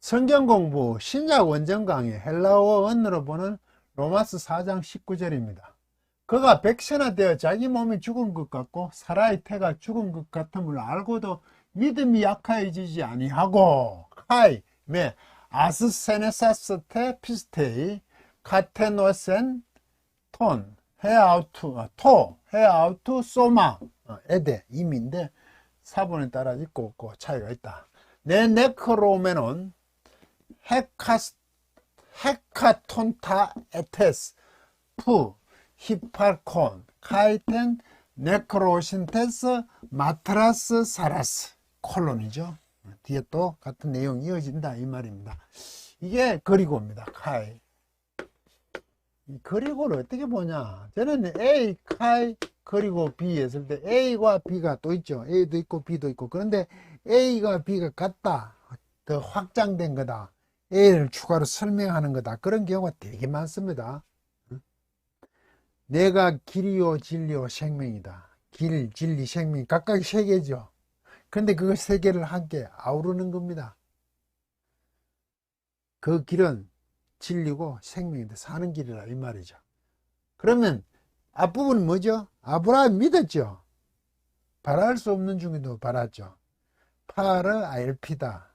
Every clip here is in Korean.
성경 공부 신약 원전 강의 헬라어 원어로 보는 로마서 4장 19절입니다. 그가 백신화되어 자기 몸이 죽은 것 같고 사라의 태가 죽은 것 같음을 알고도 믿음이 약해지지 아니하고 카이 메 아스세네사스테 피스테이 카테노센 톤 헤아우투 소마 에데 임인데 사본에 따라 있고 없고 차이가 있다. 내 네크로메논 헤카톤타 에테스 푸 히팔콘 카이텐 네크로신테스 마트라스 사라스 콜론이죠. 뒤에 또 같은 내용이 이어진다 이 말입니다. 이게 그리고입니다. 카이. 이 그리고를 어떻게 보냐, 저는 A 카이 그리고 B 했을 때 A와 B가 또 있죠. A도 있고 B도 있고. 그런데 A가 B가 같다, 더 확장된 거다, A를 추가로 설명하는 거다, 그런 경우가 되게 많습니다. 내가 길이요 진리요 생명이다. 길, 진리, 생명 각각 세 개죠. 근데 그 세 개를 함께 아우르는 겁니다. 그 길은 진리고 생명인데 사는 길이라 이 말이죠. 그러면 앞부분은 뭐죠? 아브라함 믿었죠. 바랄 수 없는 중에도 바랐죠. 파르 알피다.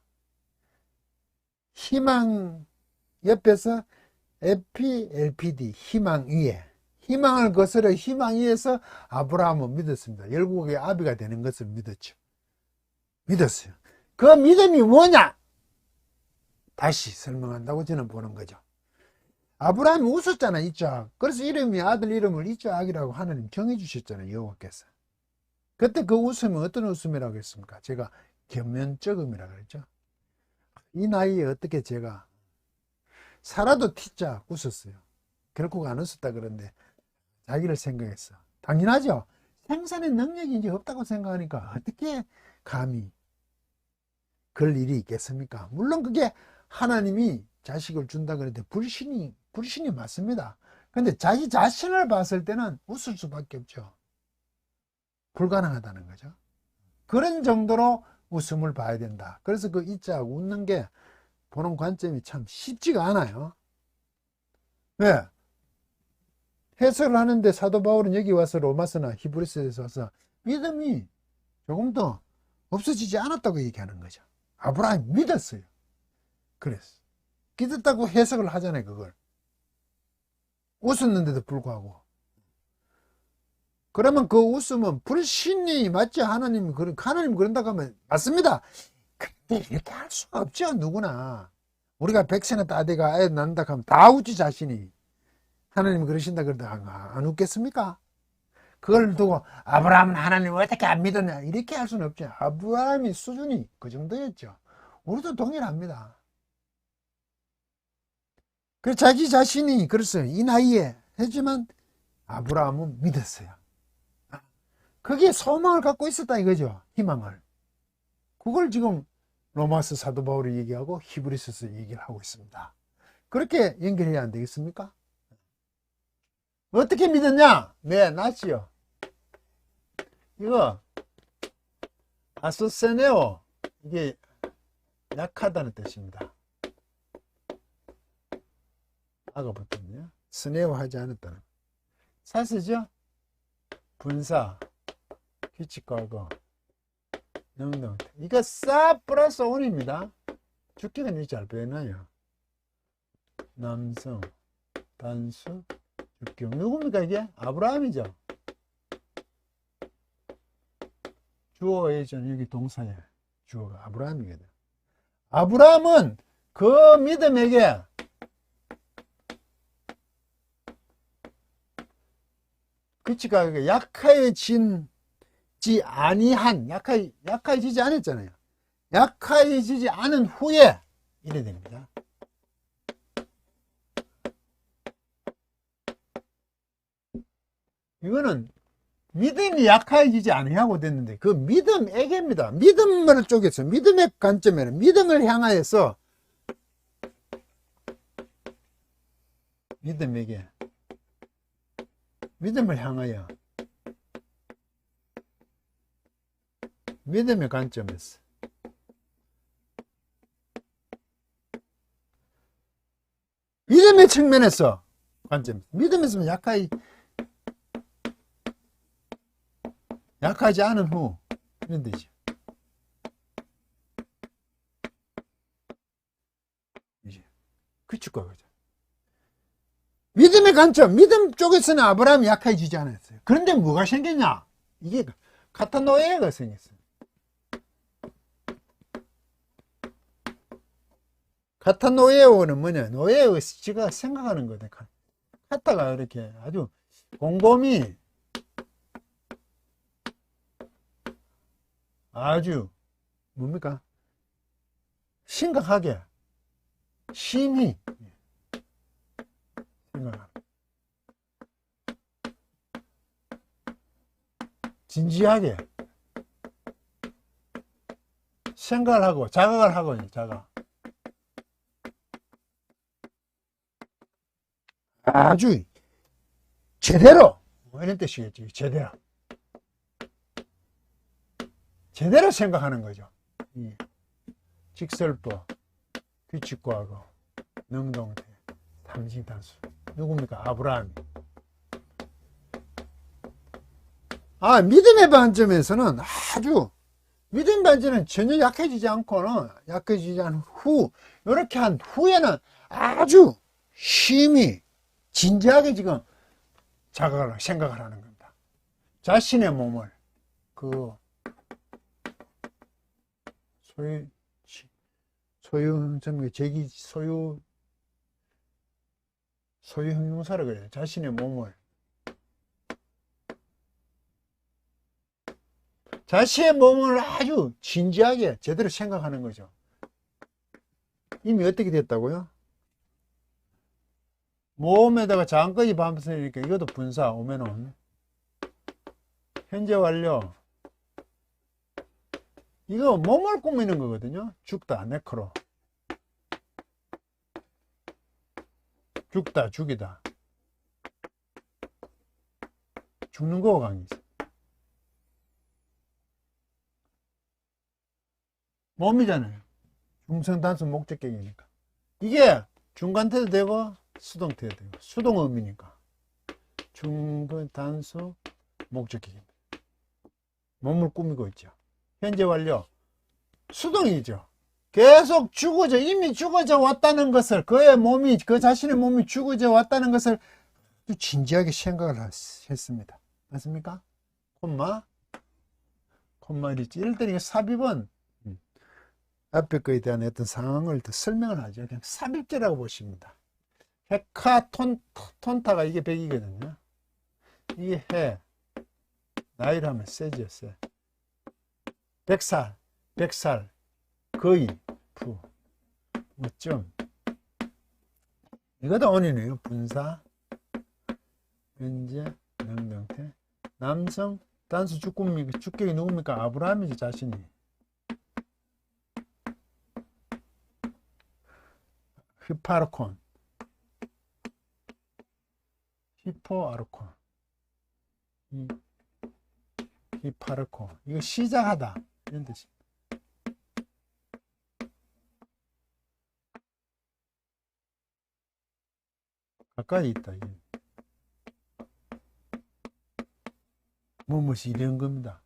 희망 옆에서 에피 LPD 희망 위에, 희망을 거스려 희망 위에서 아브라함은 믿었습니다. 열국의 아비가 되는 것을 믿었죠. 믿었어요. 그 믿음이 뭐냐? 다시 설명한다고 저는 보는 거죠. 아브라함이 웃었잖아, 이짝. 그래서 이름이, 아들 이름을 이짝이라고 하나님 정해주셨잖아요, 여호와께서. 그때 그 웃음은 어떤 웃음이라고 했습니까? 제가 겸연쩍음이라고 그랬죠. 이 나이에 어떻게 제가 살아도 티짝 웃었어요. 결국 안 웃었다 그러는데 자기를 생각했어. 당연하죠. 생산의 능력이 이제 없다고 생각하니까 어떻게 감히 그럴 일이 있겠습니까? 물론 그게 하나님이 자식을 준다 그랬는데 불신이 맞습니다. 근데 자기 자신을 봤을 때는 웃을 수밖에 없죠. 불가능하다는 거죠. 그런 정도로 웃음을 봐야 된다. 그래서 그 이자 웃는 게 보는 관점이 참 쉽지가 않아요. 왜? 해석을 하는데 사도 바울은 여기 와서 로마서나 히브리서에서 와서 믿음이 조금 더 없어지지 않았다고 얘기하는 거죠. 아브라함이 믿었어요. 그랬어. 믿었다고 해석을 하잖아요, 그걸. 웃었는데도 불구하고. 그러면 그 웃음은 불신이 맞지? 하나님 그런다고 하면 맞습니다. 근데 이렇게 할 수가 없죠, 누구나. 우리가 백세나 따대가 애 낳는다 하면 다 웃지, 자신이. 하나님이 그러신다 그러다 안 웃겠습니까? 그걸 두고 아브라함은 하나님을 어떻게 안 믿었냐, 이렇게 할 수는 없죠. 아브라함의 수준이 그 정도였죠. 우리도 동일합니다. 그래서 자기 자신이 그랬어요. 이 나이에 했지만 아브라함은 믿었어요. 그게 소망을 갖고 있었다 이거죠. 희망을. 그걸 지금 로마서 사도 바울이 얘기하고 히브리서에서 얘기를 하고 있습니다. 그렇게 연결해야 안 되겠습니까? 어떻게 믿었냐? 네, 낫지요. 이거 아소세네오, 이게 약하다는 뜻입니다. 아가 붙었네요. 스네오 하지 않았다는. 사슬죠? 분사, 규칙과거, 능동. 이거 싸 플러스 온입니다. 주격은 이렇게 잘 빼나요? 남성, 단수, 주격. 누굽니까 이게? 아브라함이죠. 주어의 전 여기 동사에 주어가 아브라함이거든. 아브라함은 그 믿음에게 규칙과 약해지지 아니한, 약해지지 않았잖아요. 약해지지 않은 후에 이래 됩니다. 이거는 믿음이 약해지지 아니하고 됐는데 그 믿음에게입니다. 믿음을 쪽에서, 믿음의 관점에는 믿음을 향하여서, 믿음에게, 믿음을 향하여, 믿음의 관점에서 믿음의 측면에서 관점. 믿음에서 약하지 않은 후 이런 데죠. 이제 규칙과 그죠. 믿음의 관점, 믿음 쪽에서는 아브라함이 약해지지 않았어요. 그런데 뭐가 생겼냐? 이게 카타노에가 생겼어요. 카타노에오는 뭐냐? 노에오 지가 생각하는 거다. 카타가 이렇게 아주 곰곰이 아주 뭡니까? 심각하게 심히 생각합니다. 진지하게 생각을 하고 자각을 하고 자각. 아주 제대로 뭐 이런 뜻이겠죠. 제대로 생각하는 거죠. 직설법, 규칙과거, 능동태, 삼징단수. 누굽니까? 아브라함이. 믿음의 관점에서는 아주 믿음의 관점은 전혀 약해지지 않고는 약해지지 않은 후 이렇게 한 후에는 아주 심히 진지하게 지금 자각을 생각을 하는 겁니다. 자신의 몸을 소유 형용사라 그래요. 자신의 몸을 아주 진지하게 제대로 생각하는 거죠. 이미 어떻게 됐다고요? 모음에다가 자음까지 반복되니까 이것도 분사 오면은 현재 완료. 이거 몸을 꾸미는 거거든요. 죽다, 네크로. 죽다, 죽이다. 죽는 거가 관계 있어. 몸이잖아요. 중성단수 목적격이니까. 이게 중간태도 되고 수동태도 되고 수동음이니까 중간단수 목적격입니다. 몸을 꾸미고 있죠. 현재 완료. 수동이죠. 계속 이미 죽어져 왔다는 것을, 그 자신의 몸이 죽어져 왔다는 것을 진지하게 생각을 했습니다. 맞습니까? 콤마 있지. 이럴 때는 삽입은 앞에 거에 대한 어떤 상황을 더 설명을 하죠. 그냥 삽입제라고 보십니다. 톤타가 이게 100이거든요. 이게 해. 나이를 하면 세죠, 세. 100살, 거의, 부, 어쩜. 이것도 원인이에요. 분사, 현재, 명령태. 남성, 단수 주격이 누굽니까? 아브라함이지, 자신이. 히파르콘, 히포아르콘, 히파르콘. 이거 시작하다. 이런 뜻입니다. 가까이 있다. 무엇이 이런 겁니다.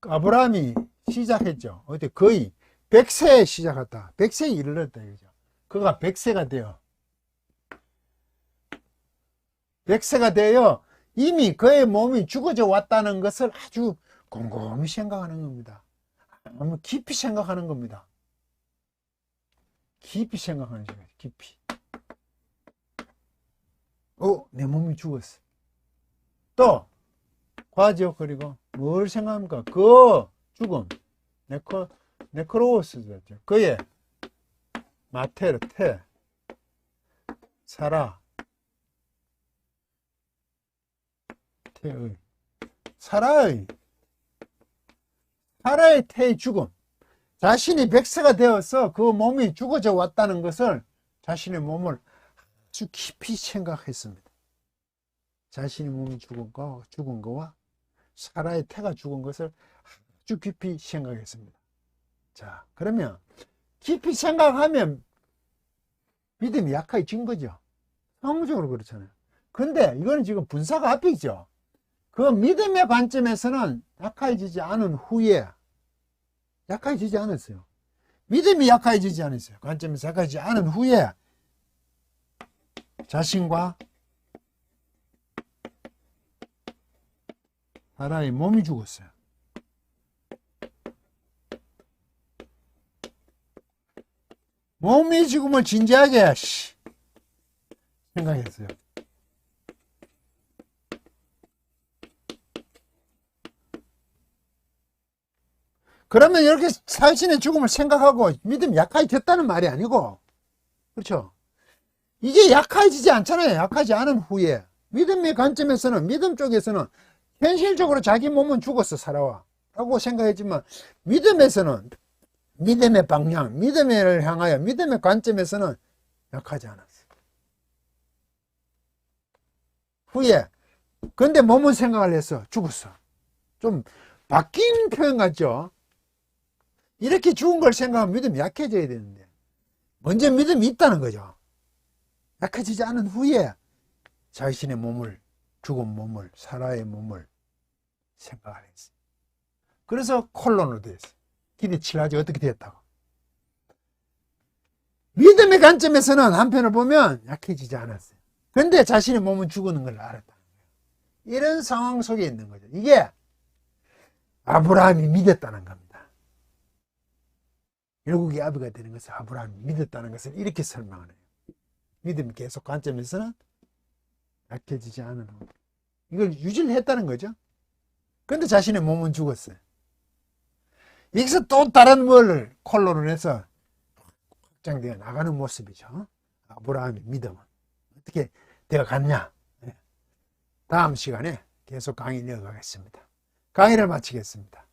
아브라함이 시작했죠. 어때? 거의 100세에 시작했다. 100세에 이르렀다. 이거죠. 그가 100세가 되어. 100세가 되어 이미 그의 몸이 죽어져 왔다는 것을 아주 곰곰이 생각하는 겁니다. 너무 깊이 생각하는 겁니다. 깊이 생각하는 시간, 깊이. 내 몸이 죽었어. 또, 과죠. 그리고 뭘 생각합니까? 그 죽음. 네크로우스죠. 그의 마테르, 살아. 사라의 태의 죽음. 자신이 100세가 되어서 그 몸이 죽어져 왔다는 것을 자신의 몸을 아주 깊이 생각했습니다. 자신의 몸이 죽은 거와 사라의 태가 죽은 것을 아주 깊이 생각했습니다. 자, 그러면 깊이 생각하면 믿음이 약해진 거죠. 상호적으로 그렇잖아요. 근데 이거는 지금 분사가 앞이죠. 그 믿음의 관점에서는 약해지지 않은 후에, 약해지지 않았어요. 믿음이 약해지지 않았어요. 관점에서 약해지지 않은 후에 자신과 사람의 몸이 죽었어요. 몸이 죽음을 진지하게 생각했어요. 그러면 이렇게 자신의 죽음을 생각하고 믿음이 약해졌다는 말이 아니고, 그렇죠? 이게 약해지지 않잖아요. 약하지 않은 후에. 믿음의 관점에서는, 믿음 쪽에서는 현실적으로 자기 몸은 죽었어, 살아와. 라고 생각했지만, 믿음에서는, 믿음의 방향, 믿음을 향하여, 믿음의 관점에서는 약하지 않았어. 후에. 근데 몸은 생각을 해서 죽었어. 좀 바뀐 표현 같죠? 이렇게 죽은 걸 생각하면 믿음이 약해져야 되는데, 먼저 믿음이 있다는 거죠. 약해지지 않은 후에 자신의 몸을, 죽은 몸을, 사라의 몸을 생각을 했어요. 그래서 콜론으로 되었어요. 기대치라지 어떻게 되었다고. 믿음의 관점에서는 한편을 보면 약해지지 않았어요. 근데 자신의 몸은 죽는 걸 알았다는 거예요. 이런 상황 속에 있는 거죠. 이게 아브라함이 믿었다는 겁니다. 열국의 아비가 되는 것을 아브라함이 믿었다는 것을 이렇게 설명을 해요. 믿음이 계속 관점에서는 약해지지 않은 후. 이걸 유지를 했다는 거죠. 근데 자신의 몸은 죽었어요. 여기서 또 다른 뭘 콜론을 해서 확장되어 나가는 모습이죠. 아브라함의 믿음은 어떻게 되어 갔냐. 다음 시간에 계속 강의 이어가겠습니다. 강의를 마치겠습니다.